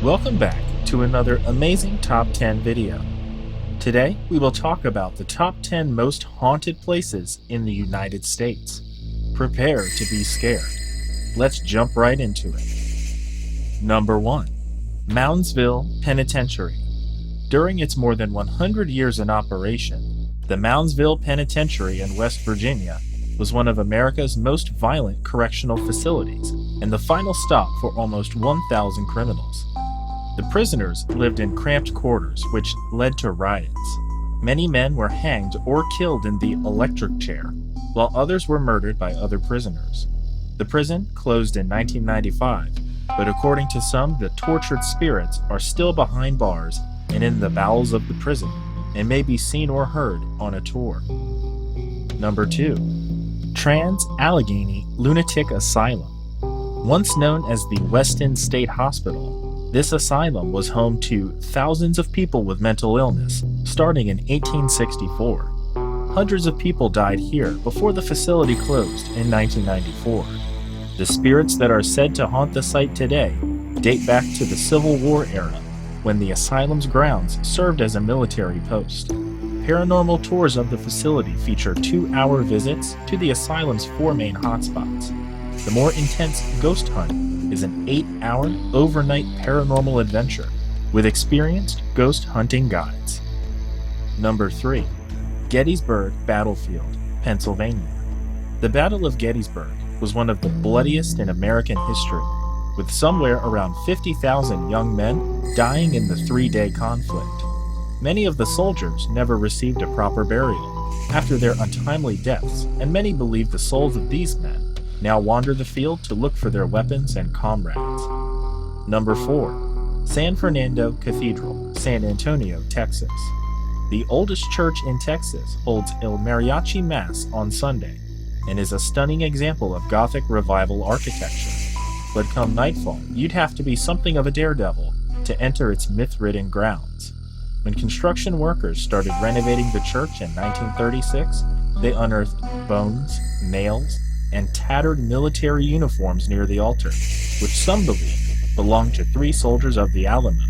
Welcome back to another amazing Top 10 video. Today, we will talk about the top 10 most haunted places in the United States. Prepare to be scared. Let's jump right into it. Number 1. Moundsville Penitentiary. During its more than 100 years in operation, the Moundsville Penitentiary in West Virginia was one of America's most violent correctional facilities and the final stop for almost 1,000 criminals. The prisoners lived in cramped quarters, which led to riots. Many men were hanged or killed in the electric chair, while others were murdered by other prisoners. The prison closed in 1995, but according to some, the tortured spirits are still behind bars and in the bowels of the prison, and may be seen or heard on a tour. Number 2. Transallegheny Lunatic Asylum. Once known as the Weston State Hospital, this asylum was home to thousands of people with mental illness, starting in 1864. Hundreds of people died here before the facility closed in 1994. The spirits that are said to haunt the site today date back to the Civil War era, when the asylum's grounds served as a military post. Paranormal tours of the facility feature 2-hour visits to the asylum's 4 main hotspots. The more intense ghost hunt is an 8-hour overnight paranormal adventure with experienced ghost hunting guides. Number 3. Gettysburg Battlefield, Pennsylvania. The Battle of Gettysburg was one of the bloodiest in American history, with somewhere around 50,000 young men dying in the 3-day conflict. Many of the soldiers never received a proper burial after their untimely deaths, and many believe the souls of these men now wander the field to look for their weapons and comrades. Number 4. San Fernando Cathedral, San Antonio, Texas. The oldest church in Texas holds El Mariachi Mass on Sunday and is a stunning example of Gothic revival architecture. But come nightfall, you'd have to be something of a daredevil to enter its myth-ridden grounds. When construction workers started renovating the church in 1936, they unearthed bones, nails, and tattered military uniforms near the altar, which some believe belonged to 3 soldiers of the Alamo.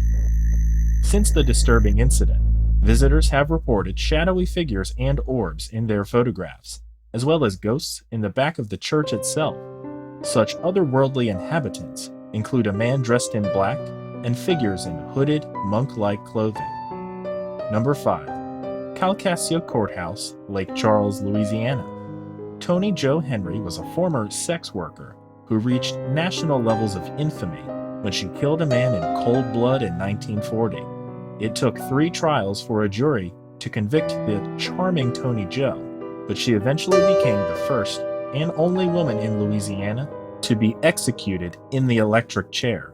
Since the disturbing incident, visitors have reported shadowy figures and orbs in their photographs, as well as ghosts in the back of the church itself. Such otherworldly inhabitants include a man dressed in black and figures in hooded, monk-like clothing. Number 5. Calcasieu Courthouse, Lake Charles, Louisiana. Toni Jo Henry was a former sex worker who reached national levels of infamy when she killed a man in cold blood in 1940. It took 3 trials for a jury to convict the charming Toni Jo, but she eventually became the first and only woman in Louisiana to be executed in the electric chair.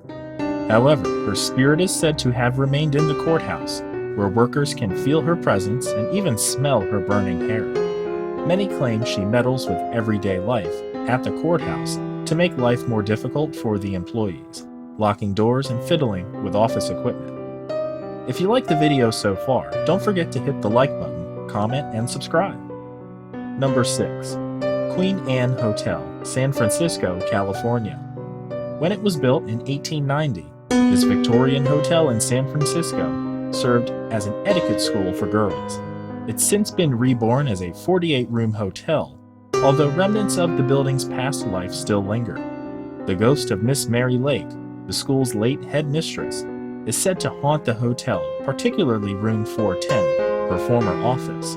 However, her spirit is said to have remained in the courthouse, where workers can feel her presence and even smell her burning hair. Many claim she meddles with everyday life at the courthouse to make life more difficult for the employees, locking doors and fiddling with office equipment. If you like the video so far, don't forget to hit the like button, comment, and subscribe. Number 6. Queen Anne Hotel, San Francisco, California. When it was built in 1890, this Victorian hotel in San Francisco served as an etiquette school for girls. It's since been reborn as a 48-room hotel, although remnants of the building's past life still linger. The ghost of Miss Mary Lake, the school's late headmistress, is said to haunt the hotel, particularly room 410, her former office.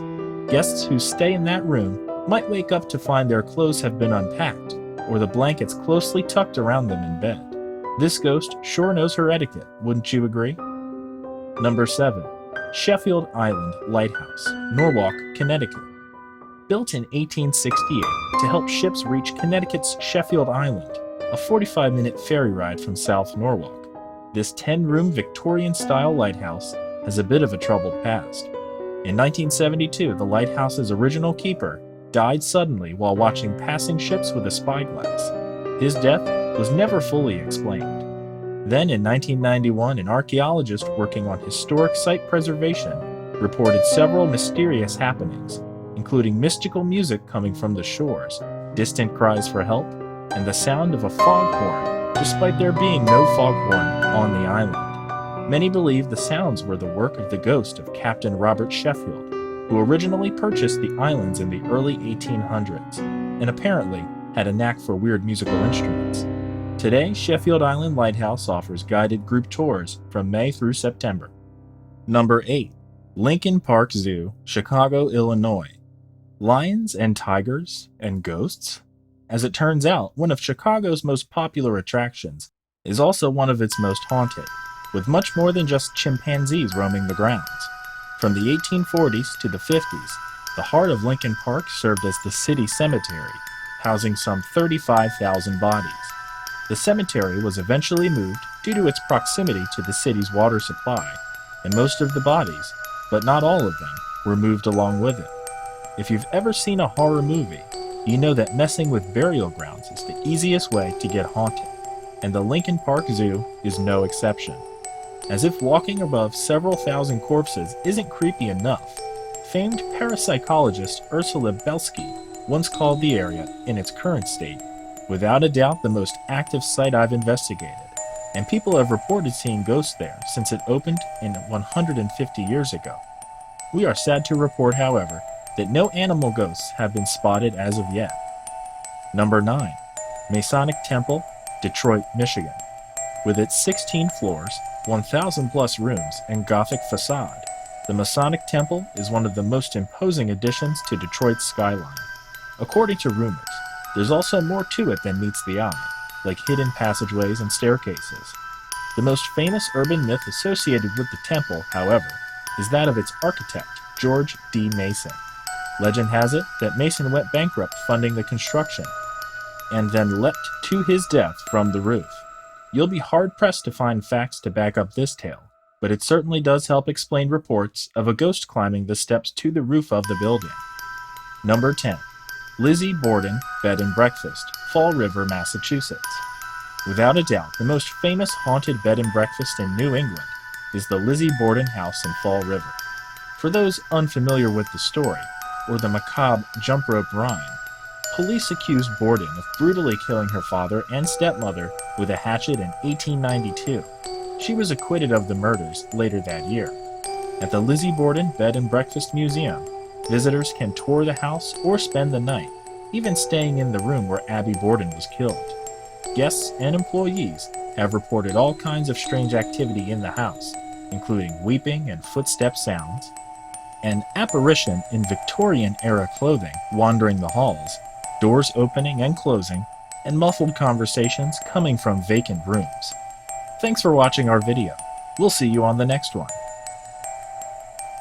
Guests who stay in that room might wake up to find their clothes have been unpacked, or the blankets closely tucked around them in bed. This ghost sure knows her etiquette, wouldn't you agree? Number 7. Sheffield Island Lighthouse, Norwalk, Connecticut. Built in 1868 to help ships reach Connecticut's Sheffield Island, a 45-minute ferry ride from South Norwalk, this 10-room Victorian-style lighthouse has a bit of a troubled past. In 1972, the lighthouse's original keeper died suddenly while watching passing ships with a spyglass. His death was never fully explained. Then in 1991, an archaeologist working on historic site preservation reported several mysterious happenings, including mystical music coming from the shores, distant cries for help, and the sound of a foghorn, despite there being no foghorn on the island. Many believe the sounds were the work of the ghost of Captain Robert Sheffield, who originally purchased the islands in the early 1800s, and apparently had a knack for weird musical instruments. Today, Sheffield Island Lighthouse offers guided group tours from May through September. Number 8. Lincoln Park Zoo, Chicago, Illinois. Lions and tigers and ghosts? As it turns out, one of Chicago's most popular attractions is also one of its most haunted, with much more than just chimpanzees roaming the grounds. From the 1840s to the 50s, the heart of Lincoln Park served as the city cemetery, housing some 35,000 bodies. The cemetery was eventually moved due to its proximity to the city's water supply, and most of the bodies, but not all of them, were moved along with it. If you've ever seen a horror movie, you know that messing with burial grounds is the easiest way to get haunted, and the Lincoln Park Zoo is no exception. As if walking above several thousand corpses isn't creepy enough, famed parapsychologist Ursula Belsky once called the area, in its current state, without a doubt the most active site I've investigated, and people have reported seeing ghosts there since it opened in 150 years ago. We are sad to report, however, that no animal ghosts have been spotted as of yet. Number 9. Masonic Temple, Detroit, Michigan. With its 16 floors, 1,000 plus rooms, and Gothic facade, the Masonic Temple is one of the most imposing additions to Detroit's skyline. According to rumors, there's also more to it than meets the eye, like hidden passageways and staircases. The most famous urban myth associated with the temple, however, is that of its architect, George D. Mason. Legend has it that Mason went bankrupt funding the construction, and then leapt to his death from the roof. You'll be hard-pressed to find facts to back up this tale, but it certainly does help explain reports of a ghost climbing the steps to the roof of the building. Number 10. Lizzie Borden Bed and Breakfast, Fall River, Massachusetts. Without a doubt, the most famous haunted bed and breakfast in New England is the Lizzie Borden House in Fall River. For those unfamiliar with the story, or the macabre jump rope rhyme, police accused Borden of brutally killing her father and stepmother with a hatchet in 1892. She was acquitted of the murders later that year. At the Lizzie Borden Bed and Breakfast Museum, visitors can tour the house or spend the night, even staying in the room where Abby Borden was killed. Guests and employees have reported all kinds of strange activity in the house, including weeping and footstep sounds, an apparition in Victorian-era clothing wandering the halls, doors opening and closing, and muffled conversations coming from vacant rooms. Thanks for watching our video. We'll see you on the next one.